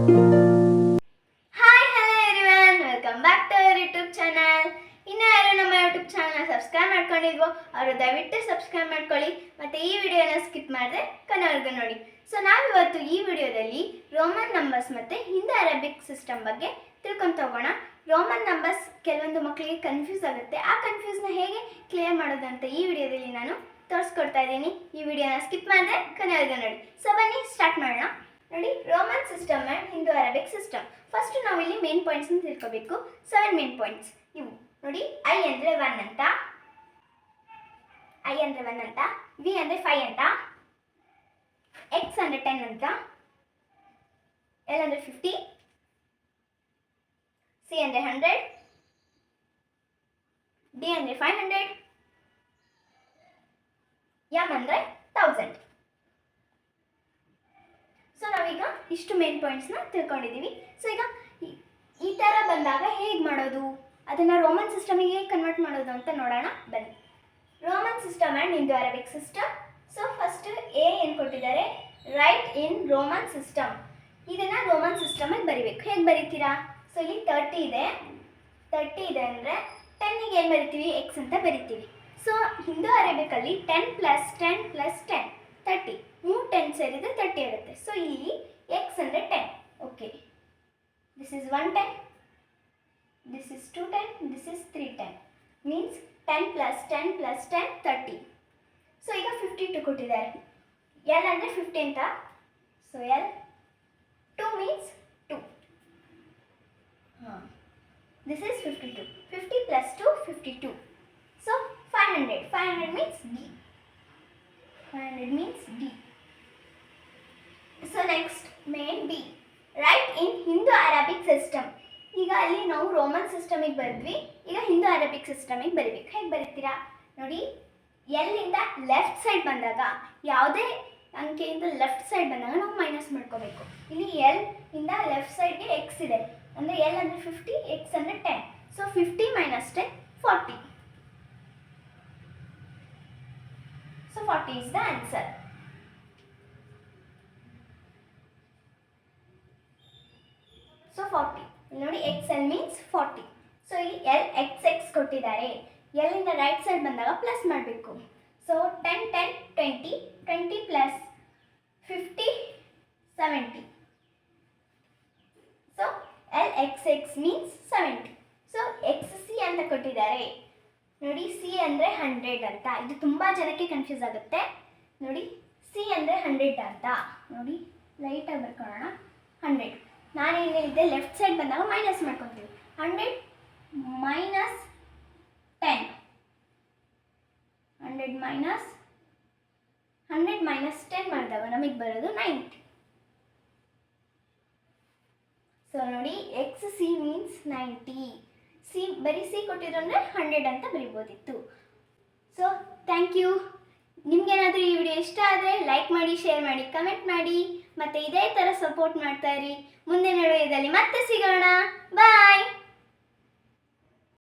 Hi hello everyone, welcome back to our YouTube channel. ಇನ್ನು ಯಾರು ನಮ್ಮ ಯೂಟ್ಯೂಬ್ ಚಾನಲ್ನ ಸಬ್ಸ್ಕ್ರೈಬ್ ಮಾಡ್ಕೊಂಡಿಲ್ವೋ ಅವರು ದಯವಿಟ್ಟು ಸಬ್ಸ್ಕ್ರೈಬ್ ಮಾಡ್ಕೊಳ್ಳಿ ಮತ್ತು ಈ ವಿಡಿಯೋನ ಸ್ಕಿಪ್ ಮಾಡಿದ್ರೆ ಕೊನೆವರೆಗೂ ನೋಡಿ. ಸೊ ನಾವಿವತ್ತು ಈ ವಿಡಿಯೋದಲ್ಲಿ ರೋಮನ್ ನಂಬರ್ಸ್ ಮತ್ತು ಹಿಂದೂ ಅರೇಬಿಕ್ ಸಿಸ್ಟಮ್ ಬಗ್ಗೆ ತಿಳ್ಕೊಂಡು ಹೋಗೋಣ. ರೋಮನ್ ನಂಬರ್ಸ್ ಕೆಲವೊಂದು ಮಕ್ಕಳಿಗೆ ಕನ್ಫ್ಯೂಸ್ ಆಗುತ್ತೆ. ಆ ಕನ್ಫ್ಯೂಸ್ನ ಹೇಗೆ ಕ್ಲಿಯರ್ ಮಾಡೋದು ಅಂತ ಈ ವಿಡಿಯೋದಲ್ಲಿ ನಾನು ತೋರಿಸ್ಕೊಡ್ತಾ ಇದ್ದೀನಿ. ಈ ವಿಡಿಯೋನ ಸ್ಕಿಪ್ ಮಾಡಿದ್ರೆ ಕೊನೆವರೆಗೂ ನೋಡಿ. ಸೊ ಬನ್ನಿ ಸ್ಟಾರ್ಟ್ ಮಾಡೋಣ. ನೋಡಿ, Roman system and Hindu Arabic system. First ನಾವು ಇಲ್ಲಿ ಮೇನ್ ಪಾಯಿಂಟ್ಸ್ನ ತಿಳ್ಕೋಬೇಕು. 7 ಮೇನ್ ಪಾಯಿಂಟ್ಸ್ ಇವು. ನೋಡಿ, ಐ ಅಂದರೆ 1 ಅಂತ, ವಿ ಅಂದರೆ 5 ಅಂತ, ಎಕ್ಸ್ ಅಂದರೆ 10 ಅಂತ, ಎಲ್ ಅಂದರೆ 50, ಸಿ ಅಂದರೆ 100, ಡಿ ಅಂದರೆ 500, ಎಮ್ ಅಂದರೆ 1000. ಸೊ ನಾವೀಗ ಇಷ್ಟು ಮೇನ್ ಪಾಯಿಂಟ್ಸ್ನ ತಿಳ್ಕೊಂಡಿದ್ದೀವಿ. ಸೊ ಈಗ ಈ ಥರ ಬಂದಾಗ ಹೇಗೆ ಮಾಡೋದು, ಅದನ್ನು ರೋಮನ್ ಸಿಸ್ಟಮಿಗೆ ಹೇಗೆ ಕನ್ವರ್ಟ್ ಮಾಡೋದು ಅಂತ ನೋಡೋಣ ಬನ್ನಿ. Roman system and Hindu Arabic system. So first ಏನು ಕೊಟ್ಟಿದ್ದಾರೆ, ರೈಟ್ ಇನ್ ರೋಮನ್ ಸಿಸ್ಟಮ್. ಇದನ್ನು ರೋಮನ್ ಸಿಸ್ಟಮಲ್ಲಿ ಬರಿಬೇಕು. ಹೇಗೆ ಬರಿತೀರಾ? ಸೊ ಇಲ್ಲಿ 30 ಇದೆ ಅಂದರೆ 10ಗೆ ಏನು ಬರಿತೀವಿ, ಎಕ್ಸ್ ಅಂತ ಬರಿತೀವಿ. ಸೊ ಹಿಂದೂ ಅರೇಬಿಕಲ್ಲಿ 10 + 10 + 10 30, 3 10 ಸೇರಿದರೆ 30 ಆಗುತ್ತೆ. ಸೊ ಇಲ್ಲಿ ಎಕ್ಸ್ ಅಂದರೆ 10. Okay, this is 1 10, this is 2 10, this is 3 10. Means 10 + 10 + 10 30. So ಈಗ 52 ಕೊಟ್ಟಿದ್ದಾರೆ. ಎಲ್ ಅಂದರೆ 50 ಅಂತ. So L 2 means 2. This is 52. 50 + 2 52. So 500 means D. 500 means D. So next, main B. Right in Hindu Arabic system. ಈಗ ಅಲ್ಲಿ ನಾವು Roman ಸಿಸ್ಟಮಿಗೆ ಬರೆದ್ವಿ. ಈಗ Hindu Arabic ಸಿಸ್ಟಮಿಗೆ ಬರಿಬೇಕು. ಹೇಗೆ ಬರೀತೀರಾ ನೋಡಿ, ಎಲ್ಲಿಂದ ಲೆಫ್ಟ್ ಸೈಡ್ ಬಂದಾಗ, ಯಾವುದೇ ಅಂಕೆಯಿಂದ ಲೆಫ್ಟ್ ಸೈಡ್ ಬಂದಾಗ ನಾವು ಮೈನಸ್ ಮಾಡ್ಕೋಬೇಕು. ಇಲ್ಲಿ ಎಲ್ ಇಂದ ಲೆಫ್ಟ್ ಸೈಡ್ಗೆ ಎಕ್ಸ್ ಇದೆ ಅಂದರೆ ಎಲ್ ಅಂದರೆ 50, ಎಕ್ಸ್ ಅಂದರೆ 10. So 50 - 10 40. So 40 is the answer. So 40. ನೋಡಿ, XL means 40. ಸೊ ಇಲ್ಲಿ L XX ಕೊಟ್ಟಿದ್ದಾರೆ. L ಇಂದ ರೈಟ್ ಸೈಡ್ ಬಂದಾಗ ಪ್ಲಸ್ ಮಾಡಬೇಕು. So 10 10 20, 20 + 50 70. So LXX means 70. So XC ಅಂತ ಕೊಟ್ಟಿದ್ದಾರೆ. ನೋಡಿ, ಸಿ ಅಂದರೆ 100 ಅಂತ. ಇದು ತುಂಬ ಜನಕ್ಕೆ ಕನ್ಫ್ಯೂಸ್ ಆಗುತ್ತೆ. ನೋಡಿ, ಸಿ ಅಂದರೆ 100 ಅಂತ. ನೋಡಿ, ಲೈಟಾಗಿ ಬರ್ಕೊಳ್ಳೋಣ. 100 ನಾನೇನು ಹೇಳಿದ್ದೆ, ಲೆಫ್ಟ್ ಸೈಡ್ ಬಂದಾಗ ಮೈನಸ್ ಮಾಡ್ಕೊತೀವಿ. 100 - 10, 100 - 10 ಮಾಡಿದಾಗ ನಮಗೆ ಬರೋದು 90. ಸೊ ನೋಡಿ, ಎಕ್ಸ್ ಸಿ ಮೀನ್ಸ್ 90. ಸಿ ಬರೀ ಸಿ ಕೊಟ್ಟಿದ್ರು ಅಂದರೆ 100 ಅಂತ ಬರಿಬೋದಿತ್ತು. So thank you. ನಿಮಗೇನಾದರೂ ಈ ವಿಡಿಯೋ ಇಷ್ಟ ಆದರೆ ಲೈಕ್ ಮಾಡಿ, ಶೇರ್ ಮಾಡಿ, ಕಮೆಂಟ್ ಮಾಡಿ ಮತ್ತು ಇದೇ ಥರ ಸಪೋರ್ಟ್ ಮಾಡ್ತಾ ಇರಿ. ಮುಂದಿನ ವಿಡಿಯೋದಲ್ಲಿ ಮತ್ತೆ ಸಿಗೋಣ. ಬಾಯ್.